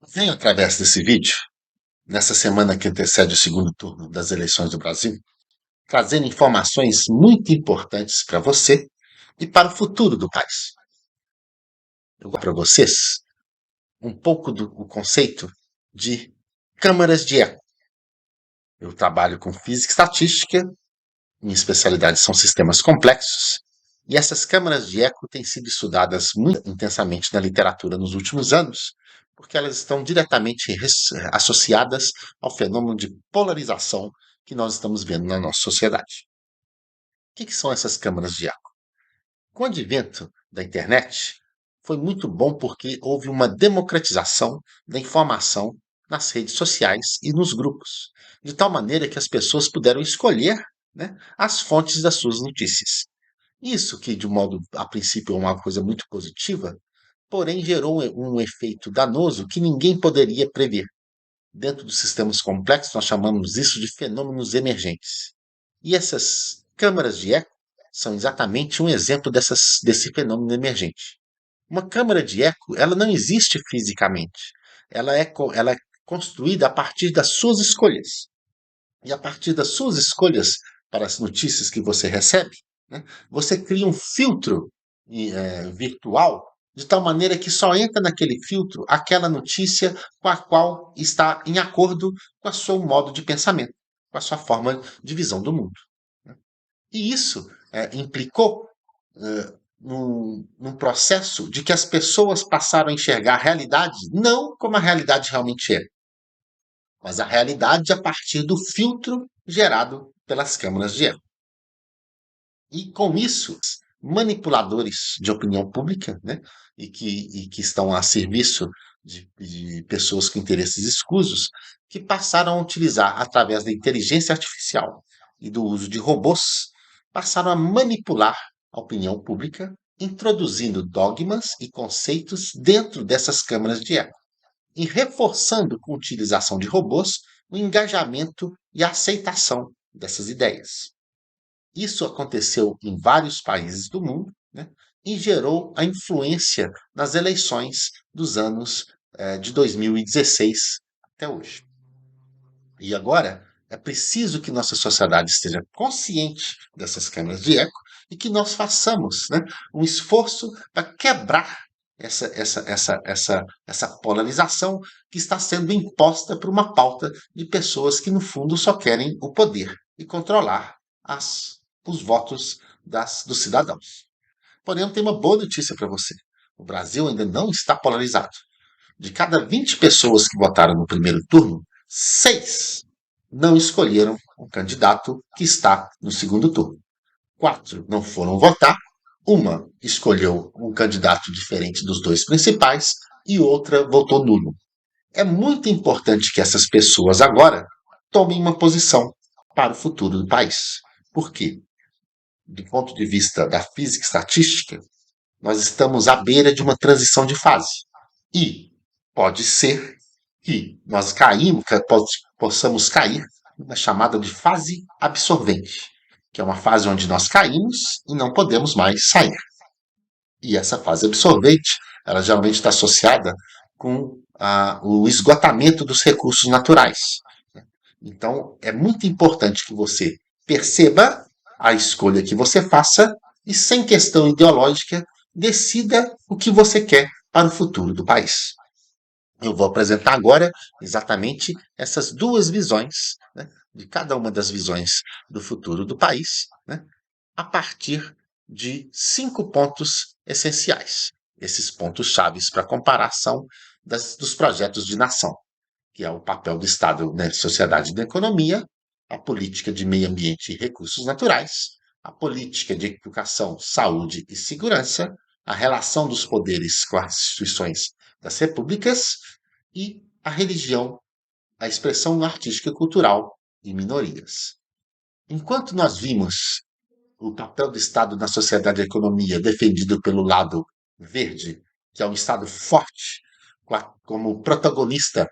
Venho através desse vídeo, nessa semana que antecede o segundo turno das eleições do Brasil, trazendo informações muito importantes para você e para o futuro do país. Eu vou para vocês um pouco do conceito de câmaras de eco. Eu trabalho com física e estatística, minha especialidade são sistemas complexos, e essas câmaras de eco têm sido estudadas muito intensamente na literatura nos últimos anos, porque elas estão diretamente associadas ao fenômeno de polarização que nós estamos vendo na nossa sociedade. O que são essas câmaras de eco? Com o advento da internet, foi muito bom porque houve uma democratização da informação nas redes sociais e nos grupos, de tal maneira que as pessoas puderam escolher, né, as fontes das suas notícias. Isso que, de modo a princípio, é uma coisa muito positiva, porém gerou um efeito danoso que ninguém poderia prever. Dentro dos sistemas complexos, nós chamamos isso de fenômenos emergentes. E essas câmaras de eco são exatamente um exemplo desse fenômeno emergente. Uma câmara de eco, ela não existe fisicamente. Ela é construída a partir das suas escolhas. E a partir das suas escolhas para as notícias que você recebe, né, você cria um filtro virtual de tal maneira que só entra naquele filtro aquela notícia com a qual está em acordo com o seu modo de pensamento, com a sua forma de visão do mundo. Né? E isso implicou num processo de que as pessoas passaram a enxergar a realidade não como a realidade realmente é, mas a realidade a partir do filtro gerado pelas câmaras de eco. E com isso, manipuladores de opinião pública, né, e que estão a serviço de pessoas com interesses escusos, que passaram a utilizar, através da inteligência artificial e do uso de robôs, passaram a manipular a opinião pública, introduzindo dogmas e conceitos dentro dessas câmaras de eco e reforçando com a utilização de robôs o engajamento e a aceitação dessas ideias. Isso aconteceu em vários países do mundo, né, e gerou a influência nas eleições dos anos de 2016 até hoje. E agora é preciso que nossa sociedade esteja consciente dessas câmaras de eco e que nós façamos, né, um esforço para quebrar essa polarização que está sendo imposta por uma pauta de pessoas que, no fundo, só querem o poder e controlar os votos dos cidadãos. Porém, eu tenho uma boa notícia para você. O Brasil ainda não está polarizado. De cada 20 pessoas que votaram no primeiro turno, 6 não escolheram o candidato que está no segundo turno. 4 não foram votar, uma escolheu um candidato diferente dos dois principais e outra votou nulo. É muito importante que essas pessoas agora tomem uma posição para o futuro do país. Por quê? Do ponto de vista da física e estatística, nós estamos à beira de uma transição de fase. E pode ser que nós possamos cair na chamada de fase absorvente, que é uma fase onde nós caímos e não podemos mais sair. E essa fase absorvente, ela geralmente está associada com o esgotamento dos recursos naturais. Então, é muito importante que você perceba a escolha que você faça e, sem questão ideológica, decida o que você quer para o futuro do país. Eu vou apresentar agora exatamente essas duas visões, né, de cada uma das visões do futuro do país, né, a partir de 5 pontos essenciais. Esses pontos chaves para comparação dos projetos de nação, que é o papel do Estado na sociedade e na economia, a política de meio ambiente e recursos naturais, a política de educação, saúde e segurança, a relação dos poderes com as instituições das repúblicas e a religião, a expressão artística e cultural e minorias. Enquanto nós vimos o papel do Estado na sociedade e economia defendido pelo lado verde, que é um Estado forte, como protagonista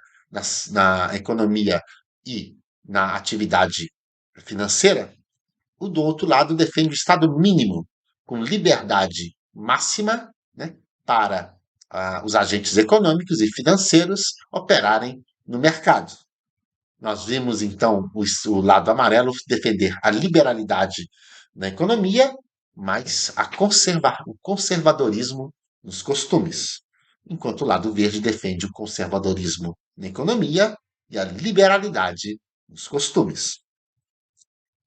na economia e na atividade financeira, o do outro lado defende o Estado mínimo, com liberdade máxima, né, para os agentes econômicos e financeiros operarem no mercado. Nós vimos, então, o lado amarelo defender a liberalidade na economia, mas o conservadorismo nos costumes, enquanto o lado verde defende o conservadorismo na economia e a liberalidade nos costumes.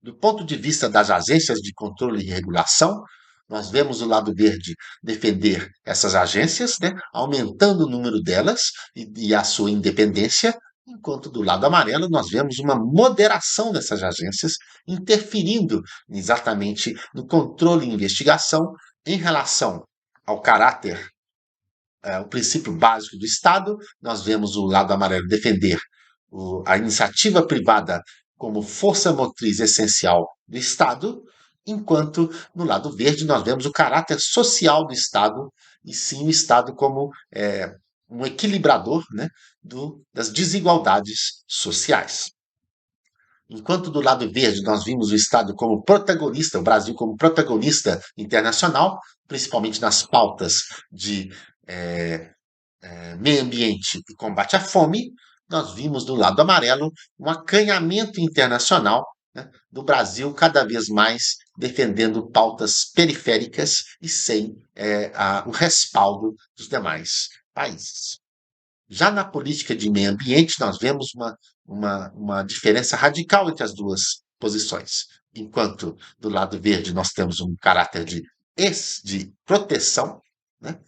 Do ponto de vista das agências de controle e regulação, nós vemos o lado verde defender essas agências, né, aumentando o número delas e a sua independência, enquanto do lado amarelo nós vemos uma moderação dessas agências, interferindo exatamente no controle e investigação em relação ao caráter, o princípio básico do Estado. Nós vemos o lado amarelo defender a iniciativa privada como força motriz essencial do Estado, enquanto no lado verde nós vemos o caráter social do Estado, e sim o Estado como um equilibrador, né, das desigualdades sociais. Enquanto do lado verde nós vimos o Estado como protagonista, o Brasil como protagonista internacional, principalmente nas pautas de eh, meio ambiente e combate à fome, nós vimos do lado amarelo um acanhamento internacional, né, do Brasil cada vez mais defendendo pautas periféricas e sem o respaldo dos demais países. Já na política de meio ambiente, nós vemos uma diferença radical entre as duas posições. Enquanto do lado verde nós temos um caráter de proteção, né,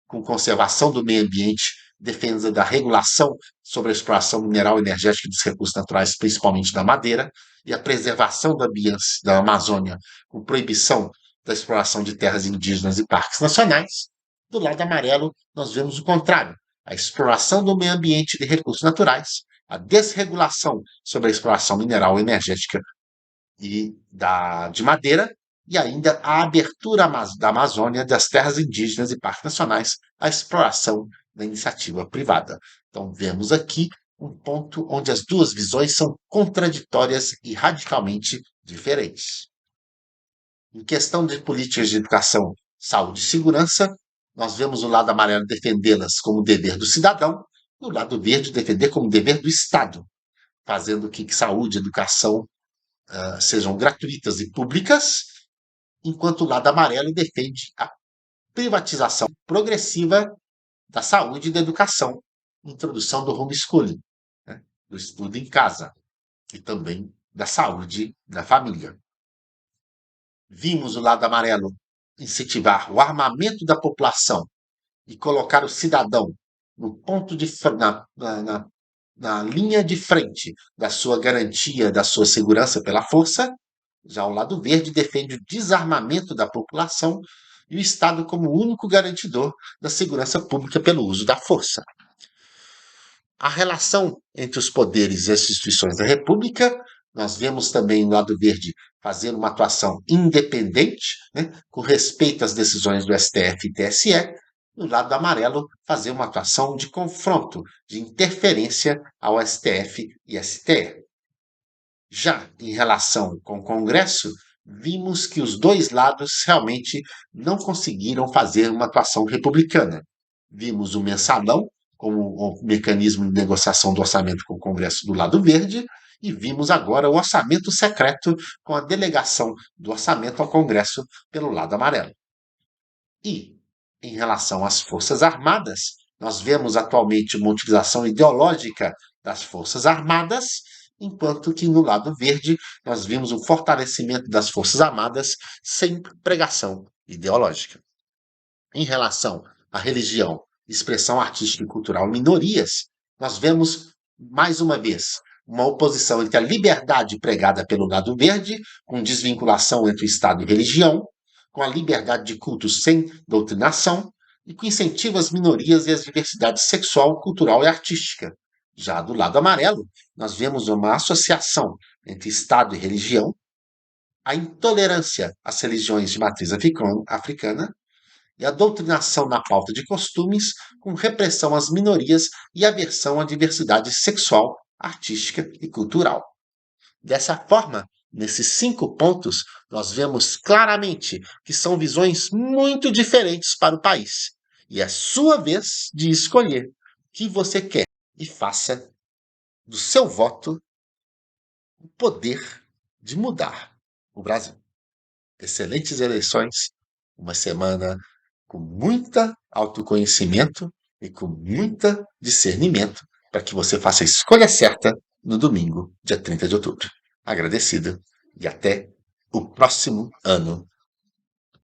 com conservação do meio ambiente, defesa da regulação sobre a exploração mineral e energética dos recursos naturais, principalmente da madeira, e a preservação da Amazônia, com proibição da exploração de terras indígenas e parques nacionais. Do lado amarelo, nós vemos o contrário: a exploração do meio ambiente e de recursos naturais, a desregulação sobre a exploração mineral e energética de madeira, e ainda a abertura da Amazônia, das terras indígenas e parques nacionais à exploração da iniciativa privada. Então, vemos aqui um ponto onde as duas visões são contraditórias e radicalmente diferentes. Em questão de políticas de educação, saúde e segurança, nós vemos o lado amarelo defendê-las como dever do cidadão e o lado verde defender como dever do Estado, fazendo que saúde e educação sejam gratuitas e públicas, enquanto o lado amarelo defende a privatização progressiva da saúde e da educação, introdução do homeschooling, né, do estudo em casa, e também da saúde da família. Vimos o lado amarelo incentivar o armamento da população e colocar o cidadão no ponto de na linha de frente da sua garantia, da sua segurança pela força. Já o lado verde defende o desarmamento da população e o Estado como único garantidor da segurança pública pelo uso da força. A relação entre os poderes e as instituições da República, nós vemos também no lado verde fazer uma atuação independente, né, com respeito às decisões do STF e TSE, no lado amarelo fazer uma atuação de confronto, de interferência ao STF e STE. Já em relação com o Congresso, vimos que os dois lados realmente não conseguiram fazer uma atuação republicana. Vimos o mensalão como o mecanismo de negociação do orçamento com o Congresso do lado verde, e vimos agora o orçamento secreto com a delegação do orçamento ao Congresso pelo lado amarelo. E, em relação às Forças Armadas, nós vemos atualmente uma utilização ideológica das Forças Armadas, enquanto que no lado verde nós vimos o fortalecimento das Forças Armadas sem pregação ideológica. Em relação à religião, expressão artística e cultural minorias, nós vemos, mais uma vez, uma oposição entre a liberdade pregada pelo lado verde, com desvinculação entre o Estado e religião, com a liberdade de culto sem doutrinação e com incentivo às minorias e às diversidades sexual, cultural e artística. Já do lado amarelo, nós vemos uma associação entre Estado e religião, a intolerância às religiões de matriz africana e a doutrinação na pauta de costumes, com repressão às minorias e aversão à diversidade sexual, artística e cultural. Dessa forma, nesses 5 pontos, nós vemos claramente que são visões muito diferentes para o país E é sua vez de escolher o que você quer e faça do seu voto o poder de mudar o Brasil. Excelentes eleições, uma semana com muita autoconhecimento e com muita discernimento para que você faça a escolha certa no domingo, dia 30 de outubro. Agradecido e até o próximo ano